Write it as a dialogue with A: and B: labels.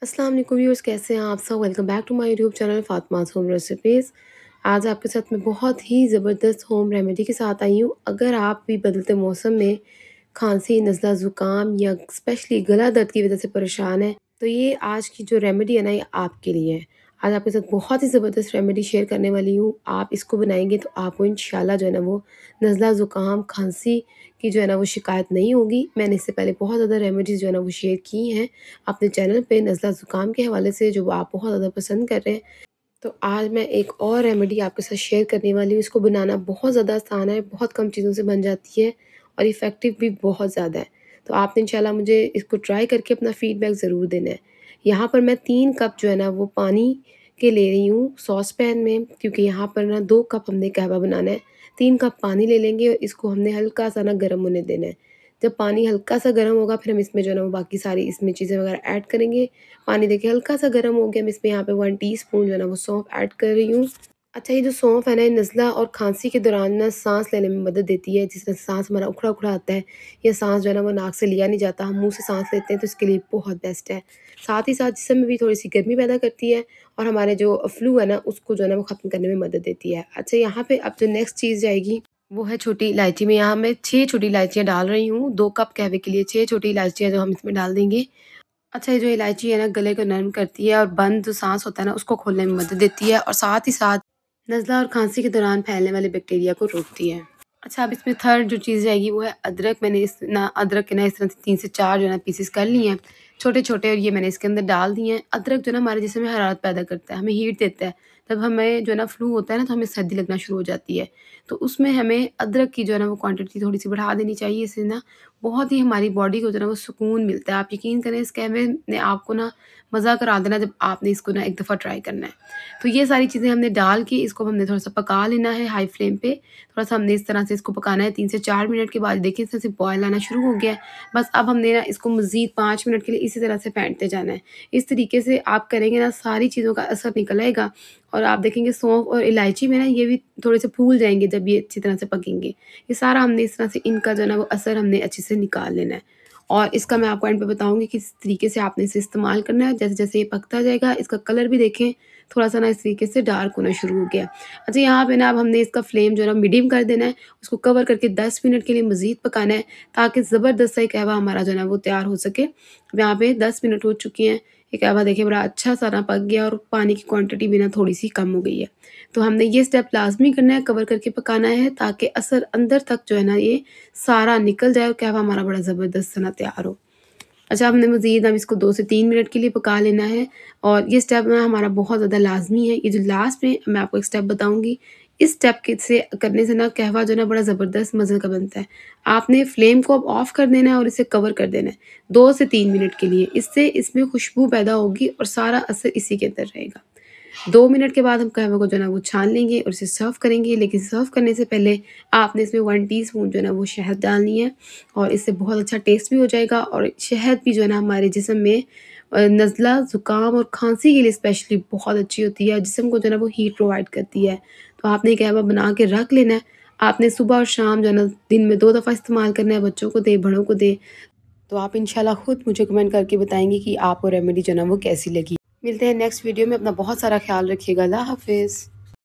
A: अस्सलाम वालेकुम व्यूअर्स, कैसे हैं आप सब। Welcome back to my YouTube channel Fatima's home recipes. आज आपके साथ मैं बहुत ही ज़बरदस्त होम रेमेडी के साथ आई हूँ। अगर आप भी बदलते मौसम में खांसी, नज़ला, ज़ुकाम या स्पेशली गला दर्द की वजह से परेशान हैं, तो ये आज की जो रेमेडी है ना, ये आपके लिए है। आज आपके साथ बहुत ही ज़बरदस्त रेमेडी शेयर करने वाली हूँ। आप इसको बनाएंगे तो आपको इंशाल्लाह जो है ना वो नज़ला, ज़ुकाम, खांसी की जो है ना वो शिकायत नहीं होगी। मैंने इससे पहले बहुत ज़्यादा रेमेडीज़ जो है ना वो शेयर की हैं अपने चैनल पे नज़ला ज़ुकाम के हवाले से, जो आप बहुत ज़्यादा पसंद कर रहे हैं। तो आज मैं एक और रेमेडी आपके साथ शेयर करने वाली हूँ। इसको बनाना बहुत ज़्यादा आसान है, बहुत कम चीज़ों से बन जाती है और इफ़ेक्टिव भी बहुत ज़्यादा है। तो आपने इंशाल्लाह मुझे इसको ट्राई करके अपना फ़ीडबैक ज़रूर देना है। यहाँ पर मैं 3 कप जो है ना वो पानी के ले रही हूँ सॉस पैन में, क्योंकि यहाँ पर ना 2 कप हमने कहवा बनाना है। 3 कप पानी ले लेंगे और इसको हमने हल्का सा ना गर्म होने देना है। जब पानी हल्का सा गर्म होगा फिर हम इसमें जो है ना वो बाकी सारी इसमें चीज़ें वगैरह ऐड करेंगे। पानी देखिए हल्का सा गर्म हो गया, मैं इसमें यहाँ पे 1 टीस्पून जो है ना वो सौंफ ऐड कर रही हूँ। अच्छा, ये जो सौंफ है ना, ये नज़ला और खांसी के दौरान ना सांस लेने में मदद देती है। जिस तरह से सांस हमारा उखड़ा उखड़ा आता है या सांस जो है ना वो नाक से लिया नहीं जाता, हम मुंह से सांस लेते हैं, तो इसके लिए बहुत बेस्ट है। साथ ही साथ जिस्म में भी थोड़ी सी गर्मी पैदा करती है और हमारे जो फ्लू है ना उसको जो है ना वो ख़त्म करने में मदद देती है। अच्छा, यहाँ पे अब जो नेक्स्ट चीज़ जाएगी वो है छोटी इलायची। में यहाँ मैं 6 छोटी इलायचियाँ डाल रही हूँ। 2 कप कहवे के लिए 6 छोटी इलायचियाँ जो हम इसमें डाल देंगे। अच्छा, ये जो इलायची है ना गले को नरम करती है और बंद जो सांस होता है ना उसको खोलने में मदद देती है और साथ ही साथ नज़ला और खांसी के दौरान फैलने वाले बैक्टीरिया को रोकती है। अच्छा, अब इसमें थर्ड जो चीज़ जाएगी वो है अदरक। मैंने इस ना अदरक के ना इस तरह से 3 से 4 जो है ना पीसेस कर लिए हैं छोटे-छोटे, और ये मैंने इसके अंदर डाल दिए हैं। अदरक जो है ना हमारे जिस्म में हरारत पैदा करता है, हमें हीट देता है। जब हमें जो है ना फ्लू होता है ना तो हमें सर्दी लगना शुरू हो जाती है। तो उसमें हमें अदरक की जो है ना वो क्वांटिटी थोड़ी-सी बढ़ा देनी चाहिए। इससे ना बहुत ही हमारी बॉडी को जो है ना वो सुकून मिलता है। आप यकीन करें, इस कहवे ने आपको ना मज़ा करा देना जब आपने इसको ना एक दफ़ा ट्राई करना है। तो ये सारी चीज़ें हमने डाल के इसको हमने थोड़ा-सा पका लेना है हाई फ्लेम पे। थोड़ा-सा हमने इस तरह से इसको पकाना है 3 से 4 मिनट के बाद देखिए इस तरह से बॉयल आना शुरू हो गया है। बस अब हमने ना इसको मज़ीद 5 मिनट के लिए इसी तरह से फेंटते जाना है। इस तरीके से आप करेंगे ना सारी चीज़ों का असर निकल आएगा और आप देखेंगे सौंफ और इलायची में ना ये भी थोड़े से फूल जाएँगे जब ये अच्छी तरह से पकेंगे। ये सारा हमने इस तरह से इनका जो है ना वो असर हमने अच्छे से निकाल लेना है। और इसका मैं आपको एंड पे बताऊँगी किस तरीके से आपने इसे इस्तेमाल करना है। जैसे-जैसे ये पकता जाएगा इसका कलर भी देखें थोड़ा-सा ना इस तरीके से डार्क होना शुरू हो गया। अच्छा, यहाँ पे ना अब हमने इसका फ्लेम जो है ना मीडियम कर देना है। उसको कवर करके 10 मिनट के लिए मज़ीद पकाना है ताकि ज़बरदस्त सा ये कहवा हमारा जो है ना वो तैयार हो सके। अब यहाँ पे 10 मिनट हो चुकी हैं। ये कहवा देखिए बड़ा अच्छा सा ना पक गया और पानी की क्वांटिटी भी ना थोड़ी-सी कम हो गई है। तो हमने ये स्टेप लाज़मी करना है, कवर करके पकाना है ताकि असर अंदर तक जो है ना ये सारा निकल जाए और कहवा हमारा बड़ा ज़बरदस्त सा ना तैयार हो। अच्छा, हमने मज़ीद अब इसको 2 से 3 मिनट के लिए पका लेना है और ये स्टेप ना हमारा बहुत ज़्यादा लाज़मी है। ये जो लास्ट में मैं आपको एक स्टेप बताऊँगी, इस स्टेप के से करने से ना कहवा जो है ना बड़ा ज़बरदस्त मज़े का बनता है। आपने फ्लेम को अब ऑफ़ कर देना है और इसे कवर कर देना है 2 से 3 मिनट के लिए। इससे इसमें खुशबू पैदा होगी और सारा असर इसी के अंदर रहेगा। 2 मिनट के बाद हम कहवे को जो है ना वो छान लेंगे और इसे सर्व करेंगे। लेकिन सर्व करने से पहले आपने इसमें 1 टीस्पून जो है ना वो शहद डालनी है और इससे बहुत अच्छा टेस्ट भी हो जाएगा और शहद भी जो है ना हमारे जिस्म में नज़ला, ज़ुकाम और खांसी के लिए स्पेशली बहुत अच्छी होती है। जिस्म को जो है ना वो हीट प्रोवाइड करती है। तो आपने ये कहवा बना के रख लेना है। आपने सुबह और शाम जो है ना दिन में 2 दफ़ा इस्तेमाल करना है, बच्चों को दें, बड़ों को दें। तो आप इंशाल्लाह खुद मुझे कमेंट करके बताएँगी कि आपको रेमेडी जो है ना वो कैसी लगी। मिलते हैं नेक्स्ट वीडियो में। अपना बहुत सारा ख़्याल रखिएगा। अल्लाह हाफ़िज़।